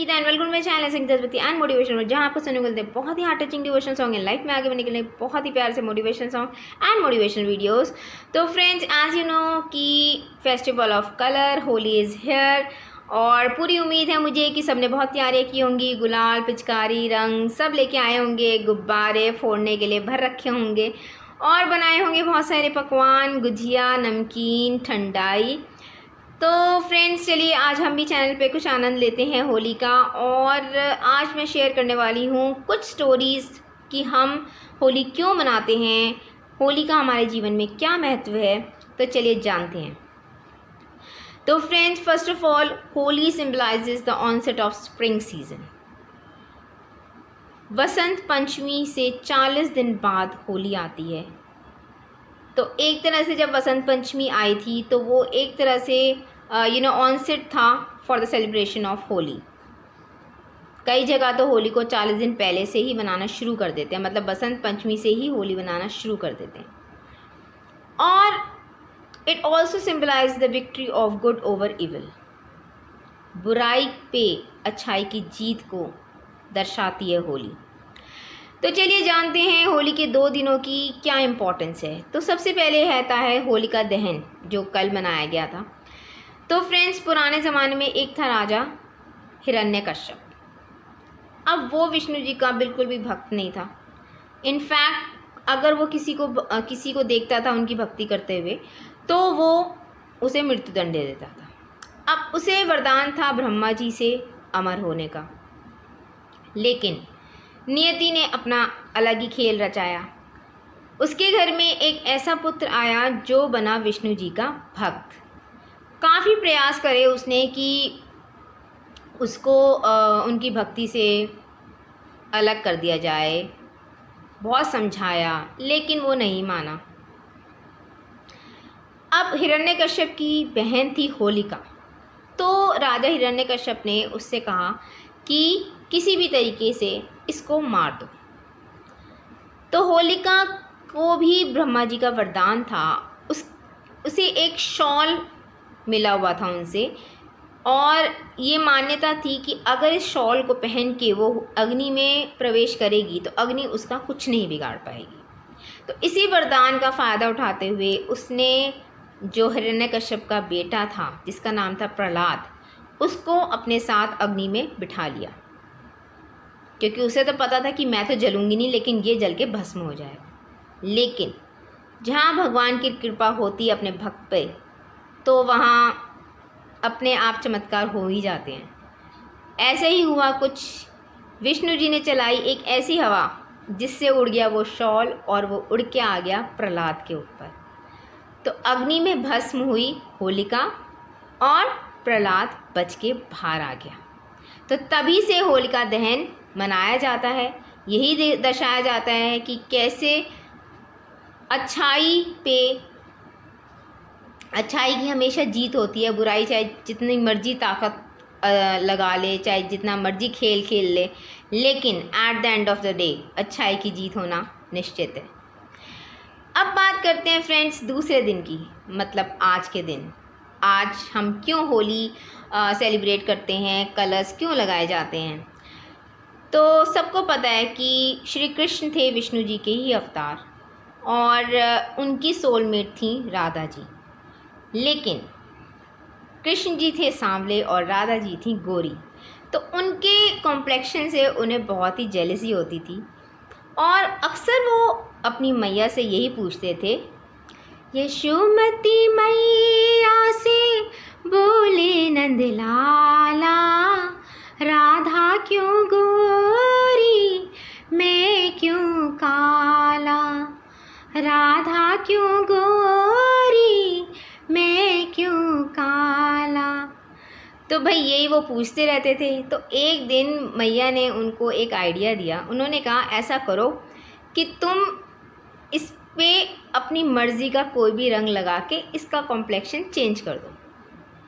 Nikita and welcome my channel Sangeet and motivation, जहां आपको सुनने को मिलते हैं बहुत ही heart touching devotional song and life में आगे बढ़ने के लिए बहुत ही प्यार से motivation song and motivational videos. तो फ्रेंड्स, एज यू नो कि festival of colour Holi is here और पूरी उम्मीद है मुझे कि सबने बहुत तैयारियां की होंगी। गुलाल, पिचकारी, रंग सब लेके आए होंगे, गुब्बारे फोड़ने के लिए भर रखे होंगे और बनाए होंगे बहुत सारे पकवान, गुजिया, नमकीन, ठंडाई। तो फ्रेंड्स, चलिए आज हम भी चैनल पे कुछ आनंद लेते हैं होली का। और आज मैं शेयर करने वाली हूँ कुछ स्टोरीज़ कि हम होली क्यों मनाते हैं, होली का हमारे जीवन में क्या महत्व है। तो चलिए जानते हैं। तो friends, first of all, Holi symbolizes the onset of spring season. Vasant Panchami से 40 दिन बाद होली आती है। तो एक तरह से जब वसंत पंचमी आई थी तो वो एक तरह से ऑनसेट था for the celebration of Holi. कई जगह तो होली को 40 दिन पहले से ही बनाना शुरू कर देते हैं, मतलब बसंत पंचमी से ही होली बनाना शुरू कर देते हैं। और it also symbolise the victory of good over evil. बुराई पे अच्छाई की जीत को दर्शाती है होली। तो चलिए जानते हैं होली के 2 दिनों की क्या इम्पोर्टेंस है। तो सबसे पहले रहता है होली का दहन, जो कल मनाया गया था। तो फ्रेंड्स, पुराने ज़माने में एक था राजा हिरण्यकश्यप। अब वो विष्णु जी का बिल्कुल भी भक्त नहीं था। इनफैक्ट अगर वो किसी को देखता था उनकी भक्ति करते हुए तो वो उसे मृत्युदंड दे देता था। अब उसे वरदान था ब्रह्मा जी से अमर होने का, लेकिन नियति ने अपना अलग ही खेल रचाया। उसके घर में एक ऐसा पुत्र आया जो बना विष्णु जी का भक्त। काफ़ी प्रयास करे उसने कि उसको उनकी भक्ति से अलग कर दिया जाए, बहुत समझाया लेकिन वो नहीं माना। अब हिरण्यकश्यप की बहन थी होलिका। तो राजा हिरण्यकश्यप ने उससे कहा कि किसी भी तरीके से इसको मार दो। तो होलिका को भी ब्रह्मा जी का वरदान था। उसे एक शॉल मिला हुआ था उनसे, और ये मान्यता थी कि अगर इस शॉल को पहन के वो अग्नि में प्रवेश करेगी तो अग्नि उसका कुछ नहीं बिगाड़ पाएगी। तो इसी वरदान का फ़ायदा उठाते हुए उसने जो हिरण्यकश्यप का बेटा था, जिसका नाम था प्रहलाद, उसको अपने साथ अग्नि में बिठा लिया, क्योंकि उसे तो पता था कि मैं तो जलूंगी नहीं, लेकिन ये जल के भस्म हो जाएगा। लेकिन जहाँ भगवान की कृपा होती है अपने भक्त पे, तो वहाँ अपने आप चमत्कार हो ही जाते हैं। ऐसे ही हुआ कुछ। विष्णु जी ने चलाई एक ऐसी हवा जिससे उड़ गया वो शॉल और वो उड़ के आ गया प्रहलाद के ऊपर। तो अग्नि में भस्म हुई होलिका और प्रहलाद बच के बाहर आ गया। तो तभी से होलिका दहन मनाया जाता है। यही दर्शाया जाता है कि कैसे अच्छाई की हमेशा जीत होती है। बुराई चाहे जितनी मर्जी ताकत लगा ले, चाहे जितना मर्जी खेल खेल ले, लेकिन at the end of the day अच्छाई की जीत होना निश्चित है। अब बात करते हैं फ्रेंड्स दूसरे दिन की, मतलब आज के दिन। आज हम क्यों होली सेलिब्रेट करते हैं, कलर्स क्यों लगाए जाते हैं। तो सबको पता है कि श्री कृष्ण थे विष्णु जी के ही अवतार, और उनकी सोलमेट थी राधा जी। लेकिन कृष्ण जी थे सांवले और राधा जी थी गोरी। तो उनके कॉम्प्लेक्शन से उन्हें बहुत ही जेलसी होती थी, और अक्सर वो अपनी मैया से यही पूछते थे, यशोमती मैया से बोले नंदलाला, राधा क्यों गोरी मैं क्यों काला, राधा क्यों गोरी मैं क्यों काला। तो भाई यही वो पूछते रहते थे। तो एक दिन मैया ने उनको एक आइडिया दिया। उन्होंने कहा, ऐसा करो कि तुम इस पे अपनी मर्ज़ी का कोई भी रंग लगा के इसका कॉम्प्लेक्शन चेंज कर दो।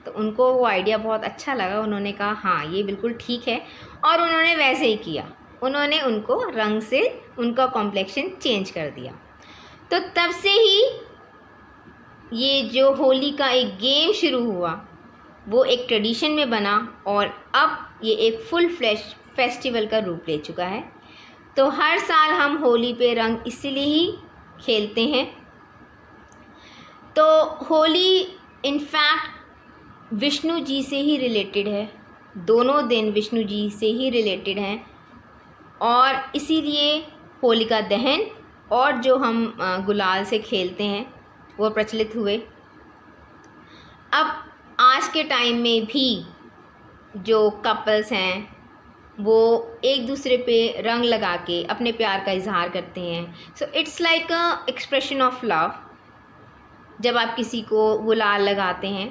तो उनको वो आइडिया बहुत अच्छा लगा। उन्होंने कहा हाँ ये बिल्कुल ठीक है, और उन्होंने वैसे ही किया। उन्होंने उनको रंग से उनका कॉम्प्लेक्शन चेंज कर दिया। तो तब से ही ये जो होली का एक गेम शुरू हुआ, वो एक ट्रेडिशन में बना और अब ये एक फुल फ्लैश फेस्टिवल का रूप ले चुका है। तो हर साल हम होली पे रंग इसलिए ही खेलते हैं। तो होली इनफैक्ट विष्णु जी से ही रिलेटेड है, दोनों दिन विष्णु जी से ही रिलेटेड हैं और इसीलिए होलिका दहन और जो हम गुलाल से खेलते हैं वो प्रचलित हुए। अब आज के टाइम में भी जो कपल्स हैं वो एक दूसरे पे रंग लगा के अपने प्यार का इजहार करते हैं। So it's like a expression of love जब आप किसी को गुलाल लगाते हैं।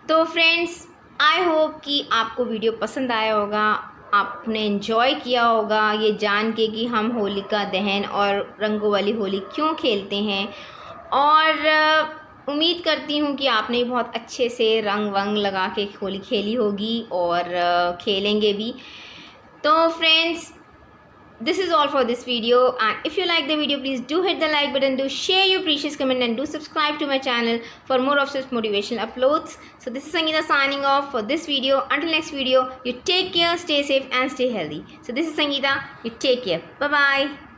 तो फ्रेंड्स, आई होप कि आपको वीडियो पसंद आया होगा, आपने एंजॉय किया होगा ये जान के कि हम होलिका दहन और रंगों वाली होली क्यों खेलते हैं। और उम्मीद करती हूँ कि आपने बहुत अच्छे से रंग वंग लगा के होली खेली होगी और खेलेंगे भी। तो friends, this is all for this video, and if you like the video, please do hit the like button, do share your precious comment, and do subscribe to my channel for more of such motivational uploads. So this is Sangeeta signing off for this video. Until next video, you take care, stay safe and stay healthy. So this is Sangeeta, you take care, bye bye.